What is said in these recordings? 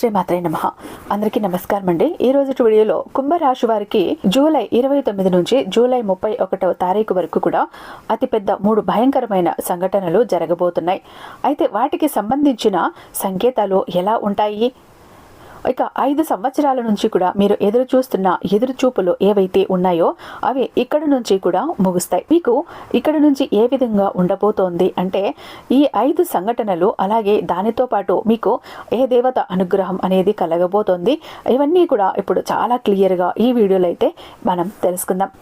శ్రీమాత్రే నమః. అందరికీ నమస్కారం అండి. ఈ రోజు వీడియోలో కుంభరాశి వారికి జూలై 29 నుంచి జూలై 31వ తారీఖు వరకు కూడా అతిపెద్ద 3 భయంకరమైన సంఘటనలు జరగబోతున్నాయి. అయితే వాటికి సంబంధించిన సంకేతాలు ఎలా ఉంటాయి? ఇక 5 సంవత్సరాల నుంచి కూడా మీరు ఎదురు చూస్తున్న ఎదురుచూపులు ఏవైతే ఉన్నాయో అవి ఇక్కడ నుంచి కూడా ముగుస్తాయి. మీకు ఇక్కడ నుంచి ఏ విధంగా ఉండబోతోంది అంటే ఈ 5 సంఘటనలు, అలాగే దానితో పాటు మీకు ఏ దేవత అనుగ్రహం అనేది కలగబోతోంది, ఇవన్నీ కూడా ఇప్పుడు చాలా క్లియర్గా ఈ వీడియోలో అయితే మనం తెలుసుకుందాం.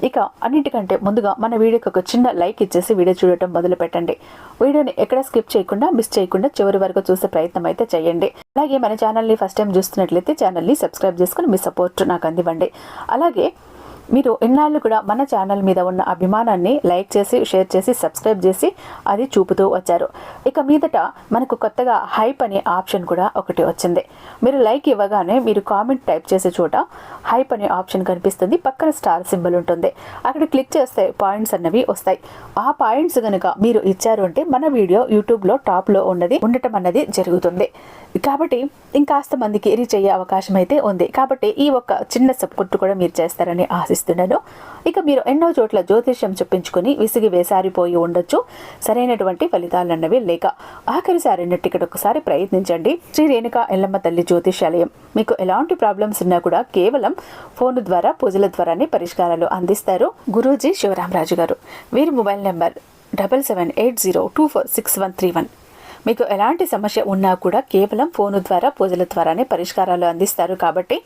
ఇక అన్నిటికంటే ముందుగా మన వీడియోకి ఒక చిన్న లైక్ ఇచ్చేసి వీడియో చూడటం మొదలు పెట్టండి. వీడియోని ఎక్కడ స్కిప్ చేయకుండా, మిస్ చేయకుండా చివరి వరకు చూసే ప్రయత్నం అయితే చేయండి. అలాగే మన ఛానల్ని ఫస్ట్ టైం చూస్తున్నట్లయితే ఛానల్ని సబ్స్క్రైబ్ చేసుకుని మీ సపోర్ట్ నాకు అందివ్వండి. అలాగే మీరు ఇన్నాళ్ళు కూడా మన ఛానల్ మీద ఉన్న అభిమానాన్ని లైక్ చేసి, షేర్ చేసి, సబ్స్క్రైబ్ చేసి అది చూపుతూ వచ్చారు. ఇక మీదట మనకు కొత్తగా హైప్ అనే ఆప్షన్ కూడా ఒకటి వచ్చింది. మీరు లైక్ ఇవ్వగానే మీరు కామెంట్ టైప్ చేసే చోట హైప్ అనే ఆప్షన్ కనిపిస్తుంది. పక్కన స్టార్ సింబల్ ఉంటుంది. అక్కడ క్లిక్ చేస్తే పాయింట్స్ అన్నవి వస్తాయి. ఆ పాయింట్స్ కనుక మీరు ఇచ్చారు అంటే మన వీడియో యూట్యూబ్లో టాప్లో ఉండటం అన్నది జరుగుతుంది. కాబట్టి ఇంకాస్త మందికి రీచ్ అయ్యే అవకాశం అయితే ఉంది. కాబట్టి ఈ ఒక్క చిన్న సపోర్ట్ కూడా మీరు చేస్తారని ఆశిస్తున్నాను. ఇక మీరు ఎన్నో చోట్ల జ్యోతిష్యం చెప్పించుకొని విసిగి వేసారిపోయి ఉండొచ్చు, సరైనటువంటి ఫలితాలు అన్నవి లేక. ఆఖరిసారి టికెట్ ఒకసారి ప్రయత్నించండి. శ్రీ రేణుకా ఎల్లమ్మ తల్లి జ్యోతిష్యాలయం మీకు ఎలాంటి ప్రాబ్లమ్స్ ఉన్నా కూడా కేవలం ఫోన్ ద్వారా, పూజల ద్వారానే పరిష్కారాలు అందిస్తారు. గురూజీ శివరామరాజు గారు. వీరి మొబైల్ నెంబర్ 7780246131. మీకు ఎలాంటి సమస్య ఉన్నా కూడా కేవలం ఫోను ద్వారా, పూజల ద్వారానే పరిష్కారాలు అందిస్తారు. కాబట్టి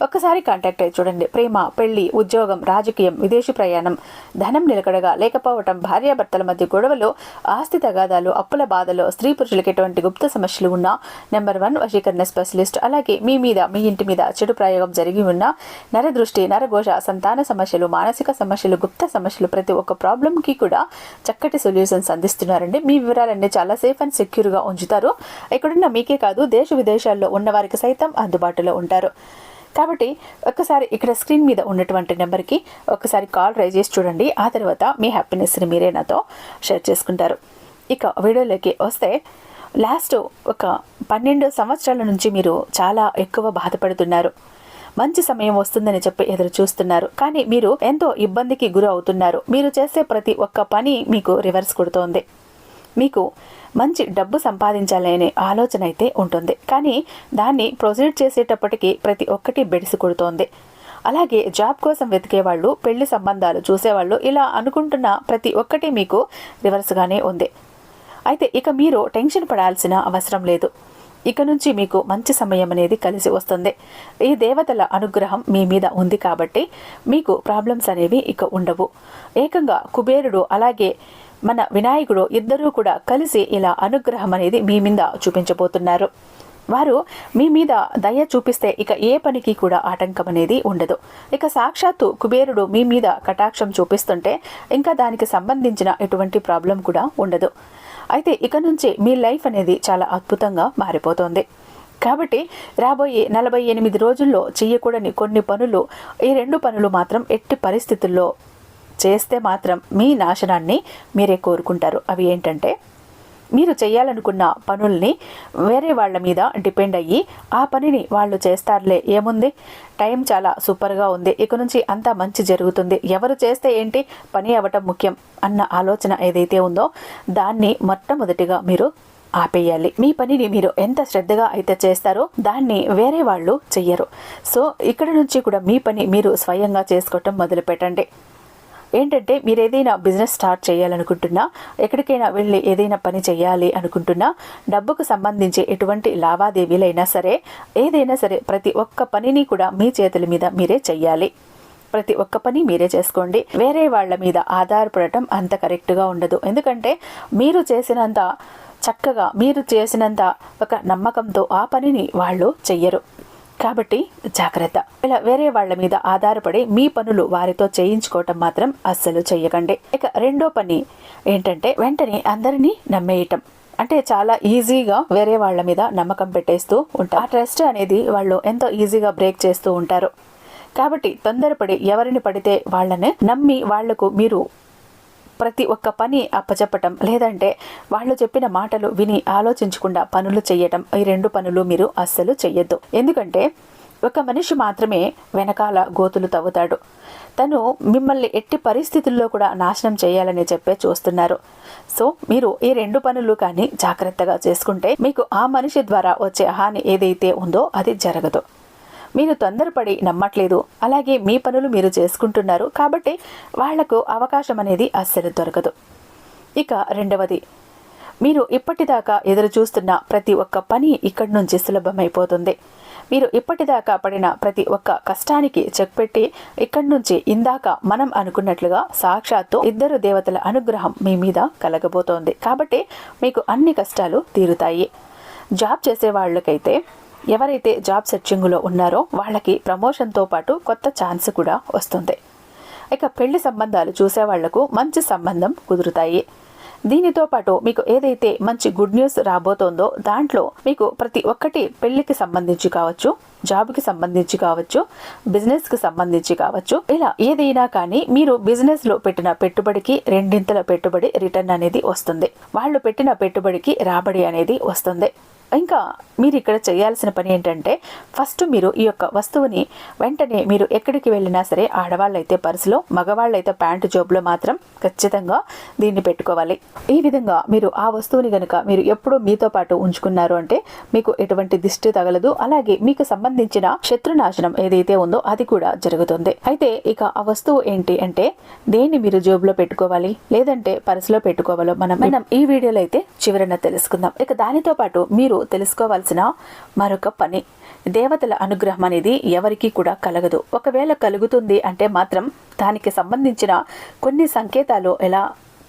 ఒక్కసారి కాంటాక్ట్ అయ్యి చూడండి. ప్రేమ, పెళ్లి, ఉద్యోగం, రాజకీయం, విదేశీ ప్రయాణం, ధనం నిలకడగా లేకపోవటం, భార్యాభర్తల మధ్య గొడవలు, ఆస్తి తగాదాలు, అప్పుల బాధలు, స్త్రీ పురుషులకు ఎటువంటి గుప్త సమస్యలు ఉన్నా నెంబర్ 1 వశీకరణ స్పెషలిస్ట్. అలాగే మీ మీద, మీ ఇంటి మీద చెడు ప్రయోగం జరిగి ఉన్న నరదృష్టి, నరఘోష, సంతాన సమస్యలు, మానసిక సమస్యలు, గుప్త సమస్యలు, ప్రతి ఒక్క ప్రాబ్లంకి కూడా చక్కటి సొల్యూషన్స్ అందిస్తున్నారండి. మీ వివరాలన్నీ చాలా సేఫ్ అండ్ సెక్యూర్ గా ఉంచుతారు. ఇక్కడున్న మీకే కాదు, దేశ విదేశాల్లో ఉన్న వారికి సైతం అందుబాటులో ఉంటారు. కాబట్టి ఒక్కసారి ఇక్కడ స్క్రీన్ మీద ఉన్నటువంటి నెంబర్కి ఒక్కసారి కాల్ ట్రై చేసి చూడండి. ఆ తర్వాత మీ హ్యాపీనెస్ని మీరే నాతో షేర్ చేసుకుంటారు. ఇక వీడియోలోకి వస్తే, లాస్ట్ ఒక 12 సంవత్సరాల నుంచి మీరు చాలా ఎక్కువ బాధపడుతున్నారు. మంచి సమయం వస్తుందని చెప్పి ఎదురు చూస్తున్నారు. కానీ మీరు ఎంతో ఇబ్బందికి గురి అవుతున్నారు. మీరు చేసే ప్రతి ఒక్క పని మీకు రివర్స్ కొడుతోంది. మీకు మంచి డబ్బు సంపాదించాలనే ఆలోచన అయితే ఉంటుంది. కానీ దాన్ని ప్రొసీడ్ చేసేటప్పటికీ ప్రతి ఒక్కటి బెడిసి కొడుతోంది. అలాగే జాబ్ కోసం వెతికేవాళ్ళు, పెళ్లి సంబంధాలు చూసేవాళ్ళు, ఇలా అనుకుంటున్న ప్రతి ఒక్కటి మీకు రివర్స్గానే ఉంది. అయితే ఇక మీరు టెన్షన్ పడాల్సిన అవసరం లేదు. ఇక నుంచి మీకు మంచి సమయం అనేది కలిసి వస్తుంది. ఈ దేవతల అనుగ్రహం మీ మీద ఉంది కాబట్టి మీకు ప్రాబ్లమ్స్ అనేవి ఇక ఉండవు. ఏకంగా కుబేరుడు అలాగే మన వినాయకుడు ఇద్దరూ కూడా కలిసి ఇలా అనుగ్రహం అనేది మీ మీద చూపించబోతున్నారు. వారు మీ మీద దయ చూపిస్తే ఇక ఏ పనికి కూడా ఆటంకం అనేది ఉండదు. ఇక సాక్షాత్తు కుబేరుడు మీ మీద కటాక్షం చూపిస్తుంటే ఇంకా దానికి సంబంధించిన ఎటువంటి ప్రాబ్లం కూడా ఉండదు. అయితే ఇక నుంచి మీ లైఫ్ అనేది చాలా అద్భుతంగా మారిపోతుంది. కాబట్టి రాబోయే 48 రోజుల్లో చేయకూడని కొన్ని పనులు, ఈ 2 పనులు మాత్రం ఎట్టి పరిస్థితుల్లో చేస్తే మాత్రం మీ నాశనాన్ని మీరే కోరుకుంటారు. అవి ఏంటంటే, మీరు చేయాలనుకున్న పనుల్ని వేరే వాళ్ళ మీద డిపెండ్ అయ్యి ఆ పనిని వాళ్ళు చేస్తారులే, ఏముంది, టైం చాలా సూపర్గా ఉంది, ఇక నుంచి అంతా మంచి జరుగుతుంది, ఎవరు చేస్తే ఏంటి, పని అవ్వటం ముఖ్యం అన్న ఆలోచన ఏదైతే ఉందో దాన్ని మొట్టమొదటిగా మీరు ఆపేయాలి. మీ పనిని మీరు ఎంత శ్రద్ధగా అయితే చేస్తారో దాన్ని వేరే వాళ్ళు చెయ్యరు. సో ఇక్కడ నుంచి కూడా మీ పని మీరు స్వయంగా చేసుకోవటం మొదలు పెట్టండి. ఏంటంటే, మీరు ఏదైనా బిజినెస్ స్టార్ట్ చేయాలనుకుంటున్నా, ఎక్కడికైనా వెళ్ళి ఏదైనా పని చేయాలి అనుకుంటున్నా, డబ్బుకు సంబంధించి ఎటువంటి లావాదేవీలైనా సరే, ఏదైనా సరే, ప్రతి ఒక్క పనిని కూడా మీ చేతుల మీద మీరే చెయ్యాలి. ప్రతి ఒక్క పని మీరే చేసుకోండి. వేరే వాళ్ళ మీద ఆధారపడటం అంత కరెక్ట్గా ఉండదు. ఎందుకంటే మీరు చేసినంత చక్కగా, మీరు చేసినంత ఒక నమ్మకంతో ఆ పనిని వాళ్ళు చెయ్యరు. కాబట్టి జాగ్రత్త. ఇలా వేరే వాళ్ళ మీద ఆధారపడి మీ పనులు వారితో చేయించుకోవటం మాత్రం అస్సలు చెయ్యకండి. ఇక రెండో పని ఏంటంటే, వెంటనే అందరినీ నమ్మేయటం. అంటే చాలా ఈజీగా వేరే వాళ్ళ మీద నమ్మకం పెట్టేస్తూ ఉంటారు. ఆ ట్రస్ట్ అనేది వాళ్ళు ఎంతో ఈజీగా బ్రేక్ చేస్తూ ఉంటారు. కాబట్టి తొందరపడి ఎవరిని పడితే వాళ్ళని నమ్మి వాళ్లకు మీరు ప్రతి ఒక్క పని అప్పచెప్పటం, లేదంటే వాళ్ళు చెప్పిన మాటలు విని ఆలోచించకుండా పనులు చేయటం, ఈ 2 పనులు మీరు అస్సలు చెయ్యొద్దు. ఎందుకంటే ఒక మనిషి మాత్రమే వెనకాల గోతులు తవ్వుతాడు. తను మిమ్మల్ని ఎట్టి పరిస్థితుల్లో కూడా నాశనం చేయాలని చెప్పే చూస్తున్నారు. సో మీరు ఈ 2 పనులు కానీ జాగ్రత్తగా చేసుకుంటే మీకు ఆ మనిషి ద్వారా వచ్చే హాని ఏదైతే ఉందో అది జరగదు. మీరు తొందరపడి నమ్మట్లేదు, అలాగే మీ పనులు మీరు చేసుకుంటున్నారు కాబట్టి వాళ్లకు అవకాశం అనేది అస్సలు దొరకదు. ఇక రెండవది, మీరు ఇప్పటిదాకా ఎదురు చూస్తున్న ప్రతి ఒక్క పని ఇక్కడి నుంచి సులభమైపోతుంది. మీరు ఇప్పటిదాకా పడిన ప్రతి ఒక్క కష్టానికి చెక్ పెట్టి ఇక్కడి నుంచి ఇందాక మనం అనుకున్నట్లుగా సాక్షాత్తు 2 దేవతల అనుగ్రహం మీ మీద కలగబోతోంది. కాబట్టి మీకు అన్ని కష్టాలు తీరుతాయి. జాబ్ చేసే వాళ్ళకైతే, ఎవరైతే జాబ్ సెర్చింగ్లో ఉన్నారో వాళ్ళకి ప్రమోషన్తో పాటు కొత్త ఛాన్స్ కూడా వస్తుంది. ఇక పెళ్లి సంబంధాలు చూసే వాళ్లకు మంచి సంబంధం కుదురుతాయి. దీనితో పాటు మీకు ఏదైతే మంచి గుడ్ న్యూస్ రాబోతోందో దాంట్లో మీకు ప్రతి ఒక్కటి పెళ్లికి సంబంధించి కావచ్చు, జాబ్కి సంబంధించి కావచ్చు, బిజినెస్కి సంబంధించి కావచ్చు, ఇలా ఏదైనా కానీ మీరు బిజినెస్లో పెట్టిన పెట్టుబడికి 2 పెట్టుబడి రిటర్న్ అనేది వస్తుంది. వాళ్ళు పెట్టిన పెట్టుబడికి రాబడి అనేది వస్తుంది. ఇంకా మీరు ఇక్కడ చేయాల్సిన పని ఏంటంటే, ఫస్ట్ మీరు ఈ యొక్క వస్తువుని వెంటనే మీరు ఎక్కడికి వెళ్ళినా సరే, ఆడవాళ్ళైతే పర్సులో, మగవాళ్ళైతే ప్యాంటు జోబులో మాత్రం ఖచ్చితంగా దీన్ని పెట్టుకోవాలి. ఈ విధంగా మీరు ఆ వస్తువుని గనుక మీరు ఎప్పుడూ మీతో పాటు ఉంచుకున్నారు అంటే మీకు ఎటువంటి దిష్టి తగలదు, అలాగే మీకు సంబంధించిన శత్రునాశనం ఏదైతే ఉందో అది కూడా జరుగుతుంది. అయితే ఇక ఆ వస్తువు ఏంటి అంటే, దేన్ని మీరు జోబులో పెట్టుకోవాలి లేదంటే పర్సులో పెట్టుకోవాలో మనం ఈ వీడియోలో అయితే చివరన తెలుసుకుందాం. ఇక దానితో పాటు మీరు తెలుసుకోవాల్సిన మరొక పని, దేవతల అనుగ్రహం అనేది ఎవరికీ కూడా కలగదు. ఒకవేళ కలుగుతుంది అంటే మాత్రం దానికి సంబంధించిన కొన్ని సంకేతాలు ఎలా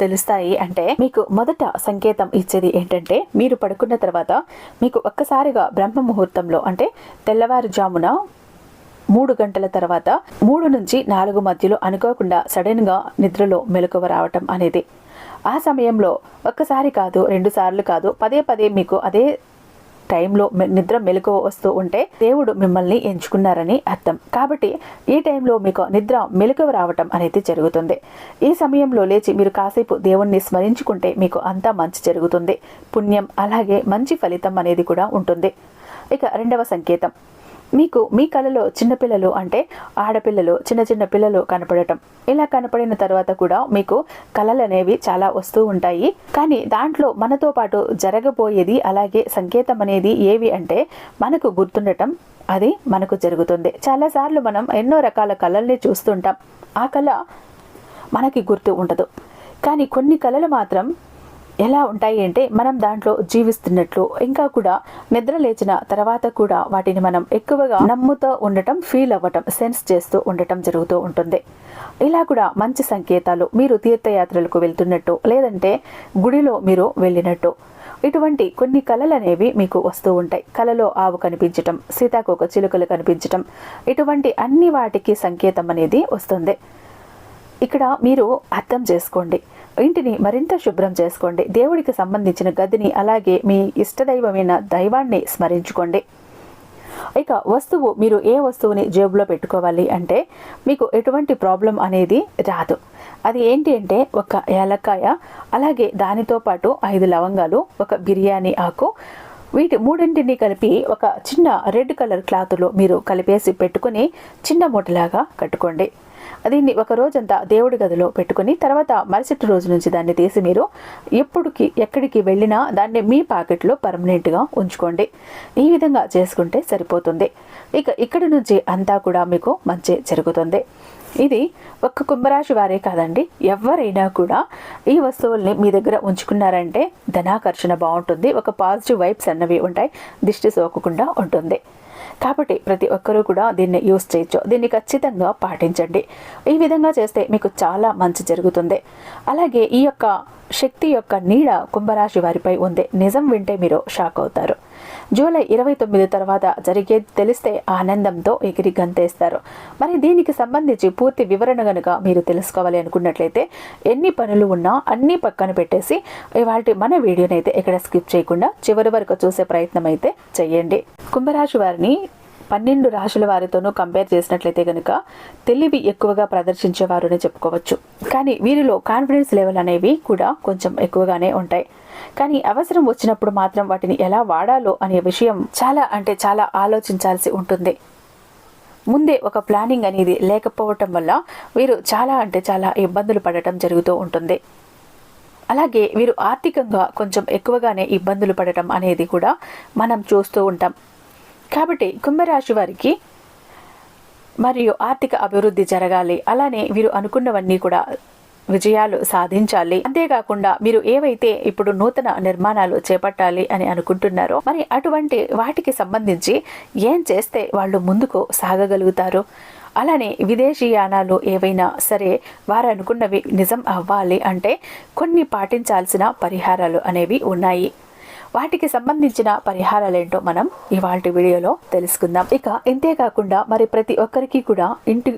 తెలుస్తాయి అంటే, మీకు మొదట సంకేతం ఇచ్చేది ఏంటంటే, మీరు పడుకున్న తర్వాత మీకు ఒక్కసారిగా బ్రహ్మ ముహూర్తంలో అంటే తెల్లవారుజామున 3 గంటల తర్వాత 3 నుంచి 4 మధ్యలో అనుకోకుండా సడన్ గా నిద్రలో మెలకువ రావటం అనేది, ఆ సమయంలో ఒక్కసారి కాదు, 2 సార్లు కాదు, పదే మీకు అదే టైంలో నిద్ర మెలకువ వస్తూ ఉంటే దేవుడు మిమ్మల్ని ఎంచుకున్నారని అర్థం. కాబట్టి ఈ టైంలో మీకు నిద్ర మెలకువ రావటం అనేది జరుగుతుంది. ఈ సమయంలో లేచి మీరు కాసేపు దేవుణ్ణి స్మరించుకుంటే మీకు అంతా మంచి జరుగుతుంది. పుణ్యం అలాగే మంచి ఫలితం అనేది కూడా ఉంటుంది. ఇక రెండవ సంకేతం, మీకు మీ కలలో చిన్నపిల్లలు అంటే ఆడపిల్లలు, చిన్న పిల్లలు కనపడటం. ఇలా కనపడిన తర్వాత కూడా మీకు కలలు అనేవి చాలా వస్తూ ఉంటాయి. కానీ దాంట్లో మనతో పాటు జరగబోయేది అలాగే సంకేతం అనేది ఏవి అంటే మనకు గుర్తుండటం, అది మనకు జరుగుతుంది. చాలాసార్లు మనం ఎన్నో రకాల కళల్ని చూస్తుంటాం, ఆ కళ మనకి గుర్తు ఉండదు. కానీ కొన్ని కళలు మాత్రం ఎలా ఉంటాయి అంటే, మనం దాంట్లో జీవిస్తున్నట్లు, ఇంకా కూడా నిద్ర లేచిన తర్వాత కూడా వాటిని మనం ఎక్కువగా నమ్ముతూ ఉండటం, ఫీల్ అవ్వటం, సెన్స్ చేస్తూ ఉండటం జరుగుతూ ఉంటుంది. ఇలా కూడా మంచి సంకేతాలు, మీరు తీర్థయాత్రలకు వెళ్తున్నట్టు లేదంటే గుడిలో మీరు వెళ్ళినట్టు, ఇటువంటి కొన్ని కళలు అనేవి మీకు వస్తూ ఉంటాయి. కళలో ఆవు కనిపించటం, సీతాకోక చిలుకలు కనిపించటం, ఇటువంటి అన్ని వాటికి సంకేతం అనేది వస్తుంది. ఇక్కడ మీరు అర్థం చేసుకోండి, ఇంటిని మరింత శుభ్రం చేసుకోండి, దేవుడికి సంబంధించిన గదిని అలాగే మీ ఇష్టదైవమైన దైవాన్ని స్మరించుకోండి. ఇక వస్తువు, మీరు ఏ వస్తువుని జేబులో పెట్టుకోవాలి అంటే మీకు ఎటువంటి ప్రాబ్లం అనేది రాదు. అది ఏంటి అంటే, ఒక ఏలక్కాయ, అలాగే దానితో పాటు 5 లవంగాలు, ఒక బిర్యానీ ఆకు, వీటి 3ంటిని కలిపి ఒక చిన్న రెడ్ కలర్ క్లాత్లో మీరు కలిపేసి పెట్టుకుని చిన్న మూటలాగా కట్టుకోండి. దీన్ని ఒక రోజంతా దేవుడి గదిలో పెట్టుకుని తర్వాత మరుసటి రోజు నుంచి దాన్ని తీసి మీరు ఎక్కడికి వెళ్ళినా దాన్ని మీ పాకెట్లో పర్మనెంట్గా ఉంచుకోండి. ఈ విధంగా చేసుకుంటే సరిపోతుంది. ఇక ఇక్కడి నుంచి అంతా కూడా మీకు మంచి జరుగుతుంది. ఇది ఒక్క కుంభరాశి వారే కాదండి, ఎవరైనా కూడా ఈ వస్తువుల్ని మీ దగ్గర ఉంచుకున్నారంటే ధనాకర్షణ బాగుంటుంది, ఒక పాజిటివ్ వైబ్స్ అన్నవి ఉంటాయి, దిష్టి సోకకుండా ఉంటుంది. కాబట్టి ప్రతి ఒక్కరూ కూడా దీన్ని యూస్ చేయొచ్చు. దీన్ని ఖచ్చితంగా పాటించండి. ఈ విధంగా చేస్తే మీకు చాలా మంచి జరుగుతుంది. అలాగే ఈ యొక్క శక్తి యొక్క నీడ కుంభరాశి వారిపై ఉంది. నిజం వింటే మీరు షాక్ అవుతారు. జూలై 29 తర్వాత జరిగేది తెలిస్తే ఆనందంతో ఎగిరి గంతేస్తారు. మరి దీనికి సంబంధించి పూర్తి వివరణ గనుక మీరు తెలుసుకోవాలి అనుకున్నట్లయితే ఎన్ని పనులు ఉన్నా అన్నీ పక్కన పెట్టేసి ఇవాల్టి మన వీడియోనైతే ఎక్కడ స్కిప్ చేయకుండా చివరి వరకు చూసే ప్రయత్నం అయితే చేయండి. కుంభరాశి వారిని 12 రాశుల వారితోనూ కంపేర్ చేసినట్లయితే కనుక తెలివి ఎక్కువగా ప్రదర్శించేవారు అని చెప్పుకోవచ్చు. కానీ వీరిలో కాన్ఫిడెన్స్ లెవెల్ అనేవి కూడా కొంచెం ఎక్కువగానే ఉంటాయి. కానీ అవసరం వచ్చినప్పుడు మాత్రం వాటిని ఎలా వాడాలో అనే విషయం చాలా ఆలోచించాల్సి ఉంటుంది. ముందే ఒక ప్లానింగ్ అనేది లేకపోవటం వల్ల వీరు చాలా ఇబ్బందులు పడటం జరుగుతూ ఉంటుంది. అలాగే వీరు ఆర్థికంగా కొంచెం ఎక్కువగానే ఇబ్బందులు పడటం అనేది కూడా మనం చూస్తూ ఉంటాం. కాబట్టి కుంభరాశి వారికి మరియు ఆర్థిక అభివృద్ధి జరగాలి, అలానే వీరు అనుకున్నవన్నీ కూడా విజయాలు సాధించాలి. అంతేకాకుండా మీరు ఏవైతే ఇప్పుడు నూతన నిర్మాణాలు చేపట్టాలి అని అనుకుంటున్నారో మరి అటువంటి వాటికి సంబంధించి ఏం చేస్తే వాళ్ళు ముందుకు సాగగలుగుతారు. అలానే విదేశీయానాలు ఏవైనా సరే వారు అనుకున్నవి నిజం అవ్వాలి అంటే కొన్ని పాటించాల్సిన పరిహారాలు అనేవి ఉన్నాయి. వాటికి సంబంధించిన పరిహారాలేంటో మనం ఇవాల్టి వీడియోలో తెలుసుకుందాం. ఇక ఇంతేకాకుండా మరి ప్రతి ఒక్కరికి కూడా ఇంటి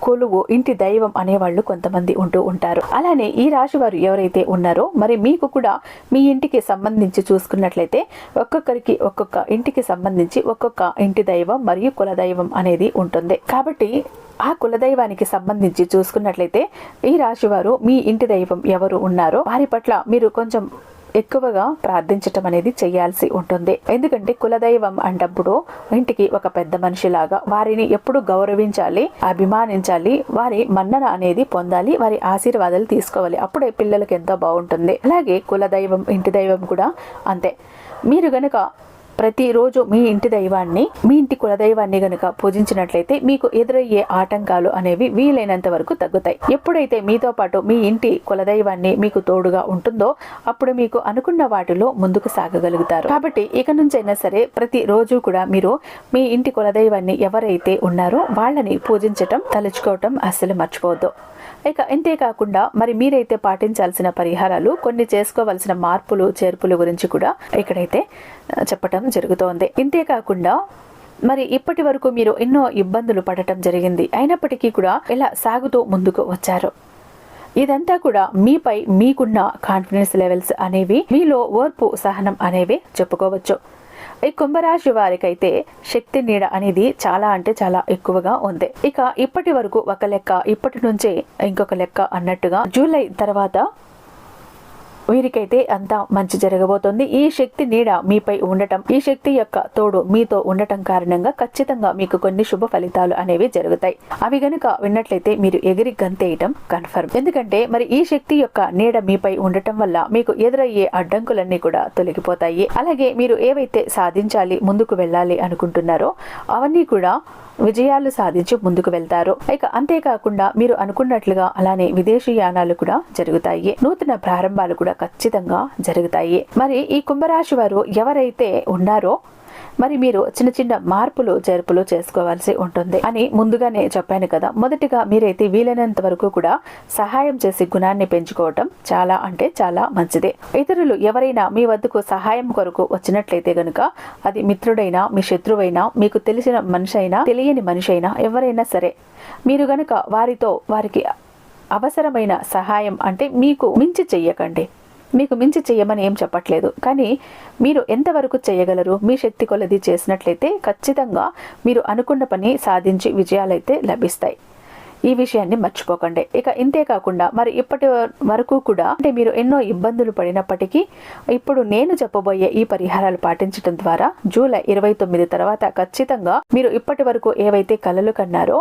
కొలువు, ఇంటి దైవం అనేవాళ్ళు కొంతమంది ఉంటూ ఉంటారు. అలానే ఈ రాశి వారు ఎవరైతే ఉన్నారో మరి మీకు కూడా మీ ఇంటికి సంబంధించి చూసుకున్నట్లయితే ఒక్కొక్కరికి ఒక్కొక్క ఇంటికి సంబంధించి ఒక్కొక్క ఇంటి దైవం మరియు కులదైవం అనేది ఉంటుంది. కాబట్టి ఆ కులదైవానికి సంబంధించి చూసుకున్నట్లయితే ఈ రాశి వారు మీ ఇంటి దైవం ఎవరు ఉన్నారో వారి పట్ల మీరు కొంచెం ఎక్కువగా ప్రార్థించటం అనేది చేయాల్సి ఉంటుంది. ఎందుకంటే కులదైవం అంటప్పుడు ఇంటికి ఒక పెద్ద మనిషిలాగా వారిని ఎప్పుడు గౌరవించాలి, అభిమానించాలి, వారి మన్నన అనేది పొందాలి, వారి ఆశీర్వాదాలు తీసుకోవాలి. అప్పుడే పిల్లలకి ఎంతో బాగుంటుంది. అలాగే కులదైవం, ఇంటి దైవం కూడా అంతే. మీరు గనక ప్రతిరోజు మీ ఇంటి దైవాన్ని, మీ ఇంటి కులదైవాన్ని గనక పూజించినట్లయితే మీకు ఎదురయ్యే ఆటంకాలు అనేవి వీలైనంత వరకు తగ్గుతాయి. ఎప్పుడైతే మీతో పాటు మీ ఇంటి కులదైవాన్ని మీకు తోడుగా ఉంటుందో అప్పుడు మీకు అనుకున్న వాటిలో ముందుకు సాగగలుగుతారు. కాబట్టి ఇక నుంచైనా సరే ప్రతిరోజు కూడా మీరు మీ ఇంటి కులదైవాన్ని ఎవరైతే ఉన్నారో వాళ్ళని పూజించటం, తలుచుకోవటం అస్సలు మర్చిపోవద్దు. ఇక ఇంతేకాకుండా మరి మీరైతే పాటించాల్సిన పరిహారాలు, కొన్ని చేసుకోవాల్సిన మార్పులు చేర్పుల గురించి కూడా ఇక్కడైతే చెప్పటం జరుగుతోంది. ఇంతేకాకుండా మరి ఇప్పటి వరకు మీరు ఎన్నో ఇబ్బందులు పడటం జరిగింది, అయినప్పటికీ కూడా ఇలా సాగుతూ ముందుకు వచ్చారు. ఇదంతా కూడా మీపై మీకున్న కాన్ఫిడెన్స్ లెవెల్స్ అనేవి, మీలో ఓర్పు, సహనం అనేవి చెప్పుకోవచ్చు. ఈ కుంభరాశి వారికైతే శక్తి నీడ అనేది చాలా ఎక్కువగా ఉంది. ఇక ఇప్పటి వరకు ఒక లెక్క, ఇప్పటి నుంచే ఇంకొక లెక్క అన్నట్టుగా జూలై తర్వాత వీరికైతే అంతా మంచి జరగబోతోంది. ఈ శక్తి నీడ మీపై ఉండటం, ఈ శక్తి యొక్క తోడు మీతో ఉండటం కారణంగా ఖచ్చితంగా మీకు కొన్ని శుభ ఫలితాలు అనేవి జరుగుతాయి. అవి గనుక విన్నట్లయితే మీరు ఎగిరి గంతేయటం కన్ఫర్మ్. ఎందుకంటే మరి ఈ శక్తి యొక్క నీడ మీపై ఉండటం వల్ల మీకు ఎదురయ్యే అడ్డంకులన్నీ కూడా తొలగిపోతాయి. అలాగే మీరు ఏవైతే సాధించాలి, ముందుకు వెళ్ళాలి అనుకుంటున్నారో అవన్నీ కూడా విజయాలు సాధించి ముందుకు వెళ్తారు. ఇక అంతేకాకుండా మీరు అనుకున్నట్లుగా అలానే విదేశీయానాలు కూడా జరుగుతాయి, నూతన ప్రారంభాలు కూడా ఖచ్చితంగా జరుగుతాయి. మరి ఈ కుంభరాశి వారు ఎవరైతే ఉన్నారో మరి మీరు చిన్న మార్పులు చేర్పులు చేసుకోవాల్సి ఉంటుంది అని ముందుగానే చెప్పాను కదా. మొదటిగా మీరైతే వీలైనంత వరకు కూడా సహాయం చేసి గుణాన్ని పెంచుకోవటం చాలా మంచిది. ఇతరులు ఎవరైనా మీ వద్దకు సహాయం కొరకు వచ్చినట్లయితే గనుక అది మిత్రుడైనా, మీ శత్రువైనా, మీకు తెలిసిన మనిషి అయినా, తెలియని మనిషి అయినా, ఎవరైనా సరే మీరు గనుక వారికి అవసరమైన సహాయం అంటే మీకు మించి చెయ్యకండి. మీకు మించి చెయ్యమని ఏం చెప్పట్లేదు, కానీ మీరు ఎంతవరకు చేయగలరు, మీ శక్తి కొలది చేసినట్లయితే ఖచ్చితంగా మీరు అనుకున్న పని సాధించి విజయాలైతే లభిస్తాయి. ఈ విషయాన్ని మర్చిపోకండి. ఇక ఇంతేకాకుండా మరి ఇప్పటి వరకు కూడా అంటే మీరు ఎన్నో ఇబ్బందులు పడినప్పటికీ ఇప్పుడు నేను చెప్పబోయే ఈ పరిహారాలు పాటించడం ద్వారా జూలై 29 తర్వాత ఖచ్చితంగా మీరు ఇప్పటి వరకు ఏవైతే కలలు కన్నారో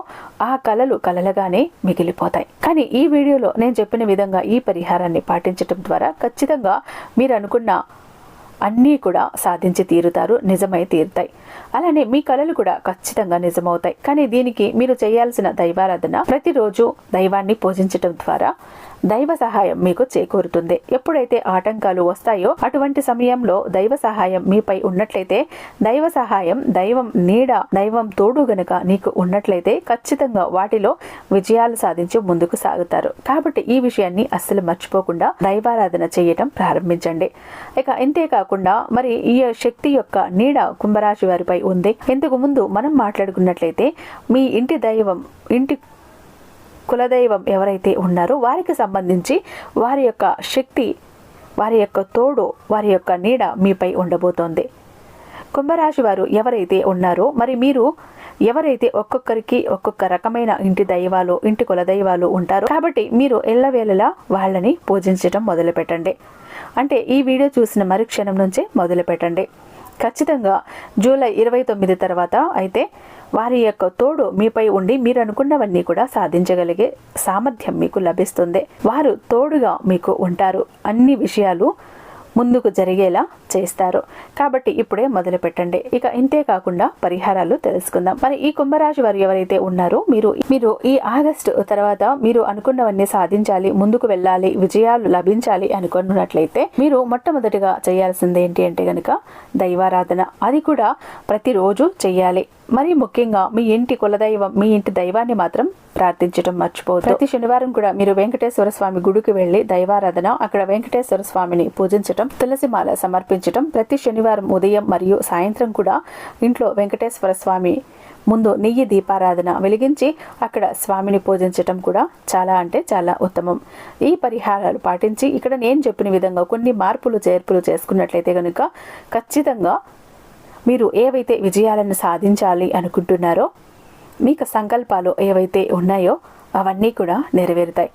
ఆ కలలు కలలుగానే మిగిలిపోతాయి. కానీ ఈ వీడియోలో నేను చెప్పిన విధంగా ఈ పరిహారాన్ని పాటించడం ద్వారా ఖచ్చితంగా మీరు అనుకున్న అన్నీ కూడా సాధించి తీరుతారు, నిజమై తీరుతాయి. అలానే మీ కలలు కూడా ఖచ్చితంగా నిజమవుతాయి. కానీ దీనికి మీరు చేయాల్సిన దైవారాధన, ప్రతిరోజు దైవాన్ని పూజించటం ద్వారా దైవ సహాయం మీకు చేకూరుతుంది. ఎప్పుడైతే ఆటంకాలు వస్తాయో అటువంటి సమయంలో దైవ సహాయం మీపై ఉన్నట్లయితే, దైవ సహాయం, దైవం నీడ, దైవం తోడు గనుక నీకు ఉన్నట్లయితే ఖచ్చితంగా వాటిలో విజయాలు సాధించి ముందుకు సాగుతారు. కాబట్టి ఈ విషయాన్ని అస్సలు మర్చిపోకుండా దైవారాధన చేయటం ప్రారంభించండి. ఇక ఇంతేకాకుండా మరి ఈ శక్తి యొక్క నీడ కుంభరాశి వారిపై ఉంది. ఇంతకు ముందు మనం మాట్లాడుకున్నట్లయితే మీ ఇంటి దైవం, ఇంటి కులదైవం ఎవరైతే ఉన్నారో వారికి సంబంధించి వారి యొక్క శక్తి, వారి యొక్క తోడు, వారి యొక్క నీడ మీపై ఉండబోతోంది. కుంభరాశి వారు ఎవరైతే ఉన్నారో మరి మీరు ఎవరైతే ఒక్కొక్కరికి ఒక్కొక్క రకమైన ఇంటి దైవాలు ఇంటి కుల దైవాలు ఉంటారో కాబట్టి మీరు ఎల్లవేళలా వాళ్ళని పూజించడం మొదలు పెట్టండి. అంటే ఈ వీడియో చూసిన మరుక్షణం నుంచే మొదలు పెట్టండి. ఖచ్చితంగా జూలై 29 తర్వాత అయితే వారి యొక్క తోడు మీపై ఉండి మీరు అనుకున్నవన్నీ కూడా సాధించగలిగే సామర్థ్యం మీకు లభిస్తుంది. వారు తోడుగా మీకు ఉంటారు, అన్ని విషయాలు ముందుకు జరిగేలా చేస్తారు. కాబట్టి ఇప్పుడే మొదలు పెట్టండి. ఇక ఇంతే కాకుండా పరిహారాలు తెలుసుకుందాం. మరి ఈ కుంభరాశి వారు ఎవరైతే ఉన్నారో మీరు ఈ ఆగస్టు తర్వాత మీరు అనుకున్నవన్నీ సాధించాలి, ముందుకు వెళ్ళాలి, విజయాలు లభించాలి అనుకున్నట్లయితే మీరు మొట్టమొదటిగా చేయాల్సింది ఏంటి అంటే గనుక దైవారాధన. అది కూడా ప్రతిరోజు చెయ్యాలి. మరి ముఖ్యంగా మీ ఇంటి కులదైవం మీ ఇంటి దైవాన్ని మాత్రం ప్రార్థించడం మర్చిపోవద్దు. ప్రతి శనివారం కూడా మీరు వెంకటేశ్వర స్వామి గుడికి వెళ్లి దైవారాధన, అక్కడ వెంకటేశ్వర స్వామిని పూజించడం, తులసిమాల సమర్పించడం, ప్రతి శనివారం ఉదయం మరియు సాయంత్రం కూడా ఇంట్లో వెంకటేశ్వర స్వామి ముందు నెయ్యి దీపారాధన వెలిగించి అక్కడ స్వామిని పూజించటం కూడా చాలా అంటే చాలా ఉత్తమం. ఈ పరిహారాలు పాటించి ఇక్కడ నేను చెప్పిన విధంగా కొన్ని మార్పులు చేర్పులు చేసుకున్నట్లయితే కనుక ఖచ్చితంగా మీరు ఏవైతే విజయాలను సాధించాలి అనుకుంటున్నారో మీకు సంకల్పాలు ఏవైతే ఉన్నాయో అవన్నీ కూడా నెరవేరుతాయి.